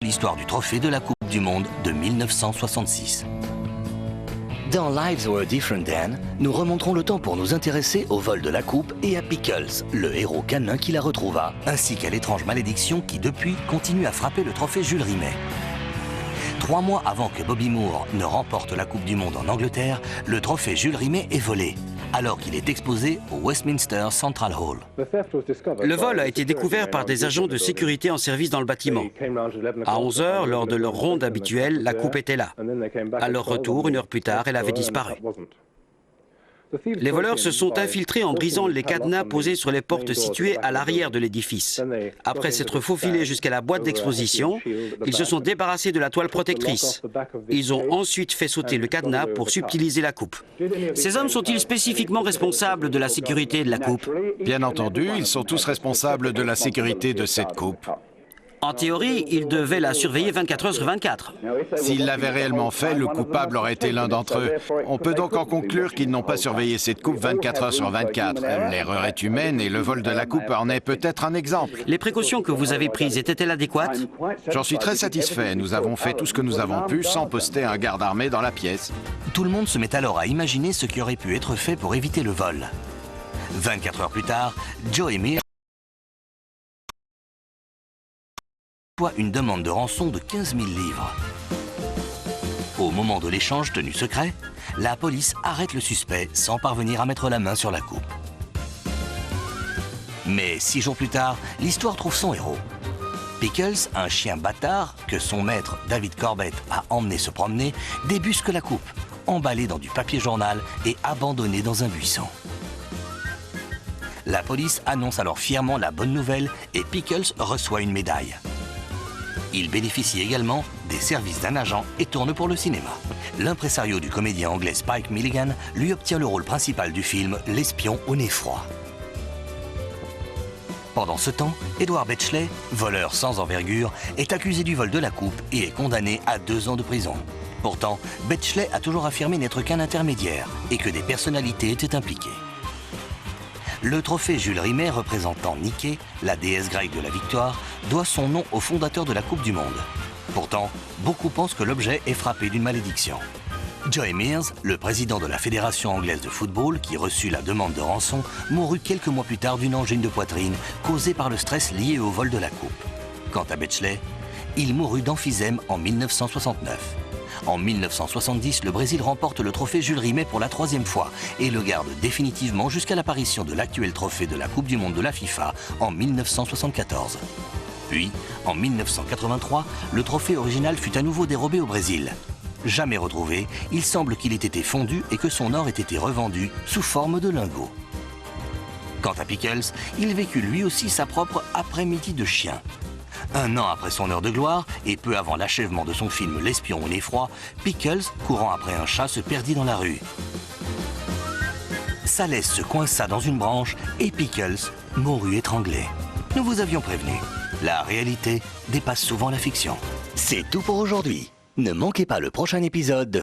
L'histoire du trophée de la Coupe du Monde de 1966. Dans Lives Were Different Then, nous remonterons le temps pour nous intéresser au vol de la coupe et à Pickles, le héros canin qui la retrouva, ainsi qu'à l'étrange malédiction qui depuis continue à frapper le trophée Jules Rimet. 3 mois avant que Bobby Moore ne remporte la Coupe du Monde en Angleterre, le trophée Jules Rimet est volé, alors qu'il est exposé au Westminster Central Hall. Le vol a été découvert par des agents de sécurité en service dans le bâtiment. À 11 h, lors de leur ronde habituelle, la coupe était là. À leur retour, 1 heure plus tard, elle avait disparu. Les voleurs se sont infiltrés en brisant les cadenas posés sur les portes situées à l'arrière de l'édifice. Après s'être faufilés jusqu'à la boîte d'exposition, ils se sont débarrassés de la toile protectrice. Ils ont ensuite fait sauter le cadenas pour subtiliser la coupe. Ces hommes sont-ils spécifiquement responsables de la sécurité de la coupe? Bien entendu, ils sont tous responsables de la sécurité de cette coupe. En théorie, ils devaient la surveiller 24 heures sur 24. S'ils l'avaient réellement fait, le coupable aurait été l'un d'entre eux. On peut donc en conclure qu'ils n'ont pas surveillé cette coupe 24 heures sur 24. L'erreur est humaine et le vol de la coupe en est peut-être un exemple. Les précautions que vous avez prises étaient-elles adéquates? J'en suis très satisfait. Nous avons fait tout ce que nous avons pu sans poster un garde armé dans la pièce. Tout le monde se met alors à imaginer ce qui aurait pu être fait pour éviter le vol. 24 heures plus tard, Joe Mears une demande de rançon de 15 000 livres. Au moment de l'échange tenu secret, la police arrête le suspect sans parvenir à mettre la main sur la coupe. Mais 6 jours plus tard, l'histoire trouve son héros. Pickles, un chien bâtard que son maître David Corbett a emmené se promener, débusque la coupe, emballée dans du papier journal et abandonnée dans un buisson. La police annonce alors fièrement la bonne nouvelle et Pickles reçoit une médaille. Il bénéficie également des services d'un agent et tourne pour le cinéma. L'impresario du comédien anglais Spike Milligan lui obtient le rôle principal du film L'espion au nez froid. Pendant ce temps, Edward Betchley, voleur sans envergure, est accusé du vol de la coupe et est condamné à 2 ans de prison. Pourtant, Betchley a toujours affirmé n'être qu'un intermédiaire et que des personnalités étaient impliquées. Le trophée Jules Rimet représentant Nike, la déesse grecque de la victoire, doit son nom au fondateur de la Coupe du Monde. Pourtant, beaucoup pensent que l'objet est frappé d'une malédiction. Joe Mears, le président de la Fédération anglaise de football, qui reçut la demande de rançon, mourut quelques mois plus tard d'une angine de poitrine causée par le stress lié au vol de la coupe. Quant à Betchley, il mourut d'emphysème en 1969. En 1970, le Brésil remporte le trophée Jules Rimet pour la 3e fois et le garde définitivement jusqu'à l'apparition de l'actuel trophée de la Coupe du Monde de la FIFA en 1974. Puis, en 1983, le trophée original fut à nouveau dérobé au Brésil. Jamais retrouvé, il semble qu'il ait été fondu et que son or ait été revendu sous forme de lingots. Quant à Pickles, il vécut lui aussi sa propre après-midi de chien. 1 an après son heure de gloire, et peu avant l'achèvement de son film L'espion au nez froid, Pickles, courant après un chat, se perdit dans la rue. Sa laisse se coinça dans une branche et Pickles mourut étranglé. Nous vous avions prévenu, la réalité dépasse souvent la fiction. C'est tout pour aujourd'hui. Ne manquez pas le prochain épisode de